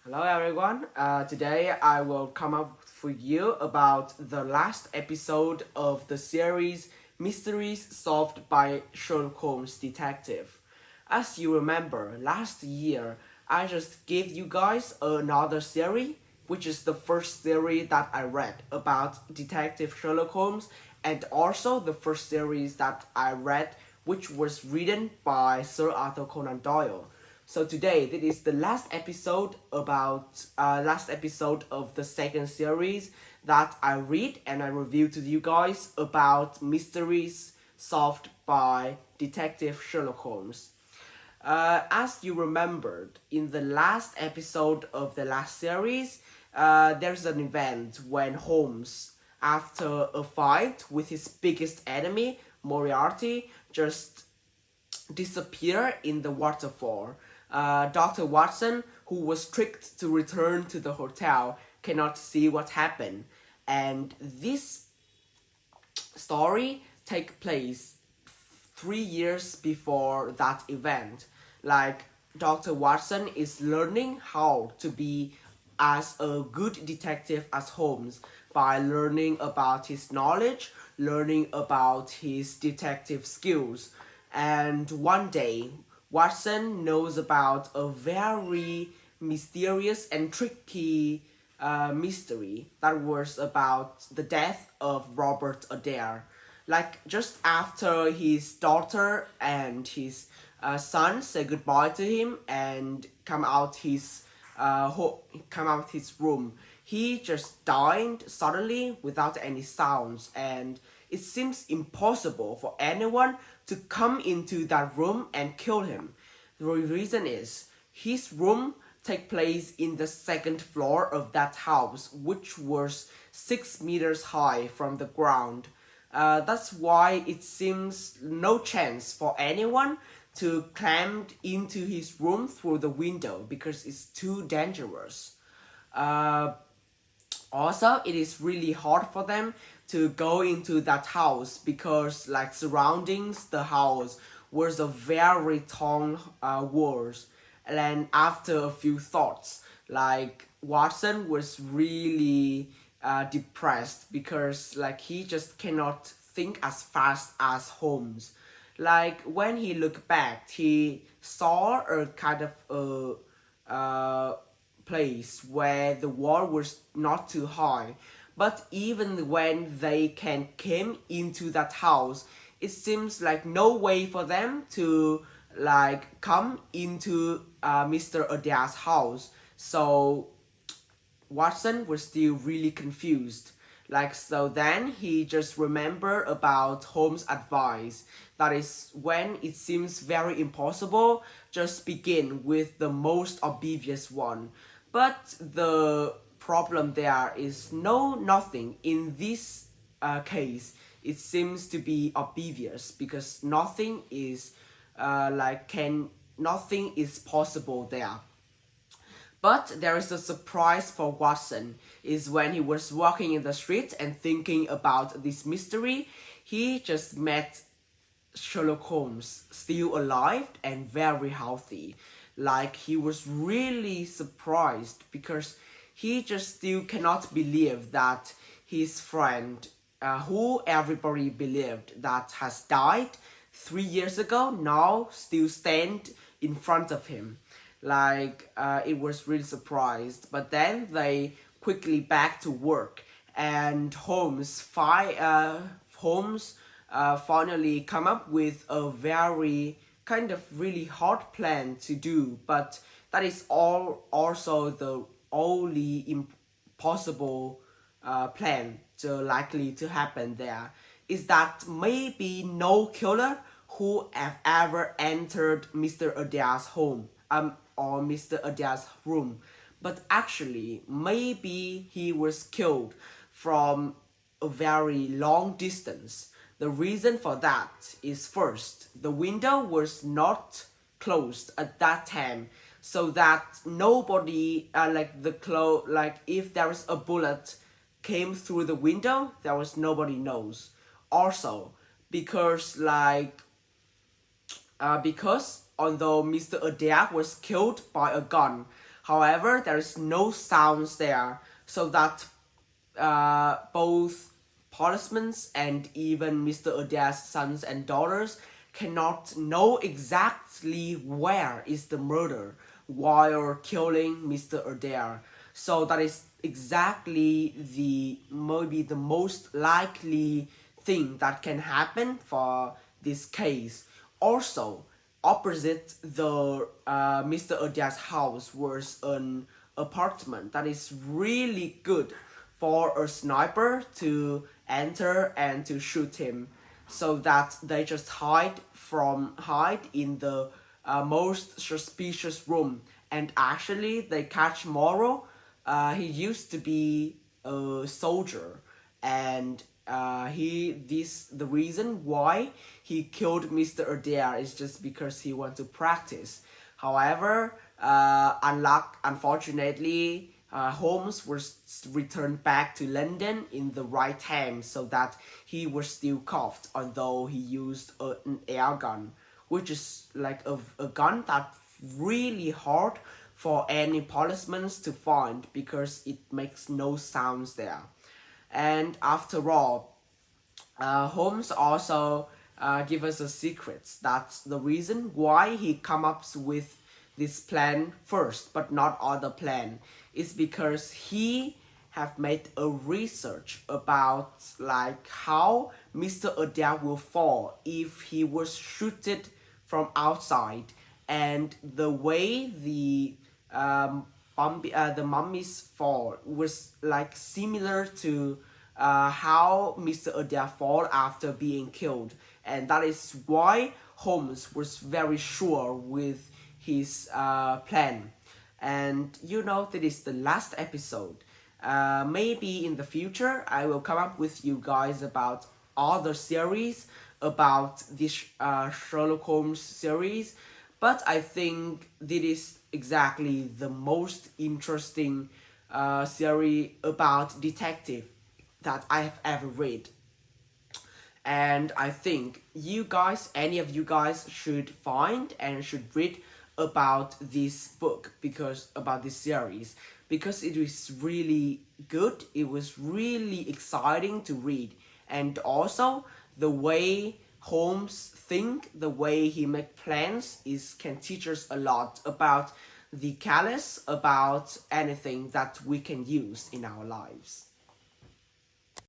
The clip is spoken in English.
Hello everyone. Today I will come up for you about the last episode of the series Mysteries Solved by Sherlock Holmes Detective. As you remember, last year I just gave you guys another series, which is the first series that I read about Detective Sherlock Holmes, and also the first series that I read, which was written by Sir Arthur Conan Doyle. So today, this is the last episode of the second series that I read and I review to you guys about mysteries solved by Detective Sherlock Holmes. As you remembered, in the last episode of the last series, there's an event when Holmes, after a fight with his biggest enemy, Moriarty, just disappear in the waterfall. Dr. Watson, who was tricked to return to the hotel, cannot see what happened. And this story take place 3 years before that event. Like, Dr. Watson is learning how to be as a good detective as Holmes by learning about his knowledge, learning about his detective skills. And one day, Watson knows about a very mysterious and tricky mystery that was about the death of Robert Adair. Like, just after his daughter and his son say goodbye to him and come out his room, he just died suddenly without any sounds, and it seems impossible for anyone to come into that room and kill him. The reason is his room take place in the second floor of that house, which was 6 meters high from the ground. That's why it seems no chance for anyone to climb into his room through the window because it's too dangerous. Uh, Also, it is really hard for them to go into that house because, like, surroundings the house was a very tall walls. And then after a few thoughts, like, Watson was really depressed because, like, he just cannot think as fast as Holmes. Like, when he looked back, he saw a kind of place where the wall was not too high. But even when they came into that house, it seems like no way for them to like come into Mr. Adair's house. So Watson was still really confused. Like, so then he just remembered about Holmes' advice. That is, when it seems very impossible, just begin with the most obvious one. But the problem there is nothing in this case. It seems to be obvious because nothing is possible there. But there is a surprise for Watson, is when he was walking in the street and thinking about this mystery, he just met Sherlock Holmes, still alive and very healthy. Like, he was really surprised because he just still cannot believe that his friend, who everybody believed that has died 3 years ago, now still stand in front of him. Like, it was really surprised. But then they quickly back to work, and Holmes finally come up with a very kind of really hard plan to do, but that is all also the only impossible plan to likely to happen there, is that maybe no killer who have ever entered Mr. Adair's home or Mr. Adair's room, but actually maybe he was killed from a very long distance. The reason for that is, first, the window was not closed at that time, so that nobody if there is a bullet came through the window, there was nobody knows. Also, because because although Mr. Adair was killed by a gun, However, there is no sounds there, so that both policemen and even Mr. Adair's sons and daughters cannot know exactly where is the murder while killing Mr. Adair. So that is exactly maybe the most likely thing that can happen for this case. Also, opposite the Mr. Adair's house was an apartment that is really good for a sniper to enter and to shoot him, so that they just hide in the most suspicious room. And actually they catch Morrow. He used to be a soldier, and the reason why he killed Mr. Adair is just because he wants to practice. However, unfortunately, Holmes was returned back to London in the right hand, so that he was still cuffed, although he used an air gun, which is like a gun that's really hard for any policemen to find because it makes no sounds there. And after all, Holmes also give us a secret. That's the reason why he come up with this plan first, but not other plan. Is because he have made a research about like how Mr. Adair will fall if he was shooted from outside, and the way the mummy's fall was like similar to how Mr. Adair fall after being killed, and that is why Holmes was very sure with his plan. And that is the last episode. Maybe in the future I will come up with you guys about other series about this Sherlock Holmes series, but I think this is exactly the most interesting series about detective that I have ever read. And I think any of you guys should find and should read about this book, about this series, because it is really good. It was really exciting to read, and also the way Holmes think, the way he make plans can teach us a lot about the callous, about anything that we can use in our lives.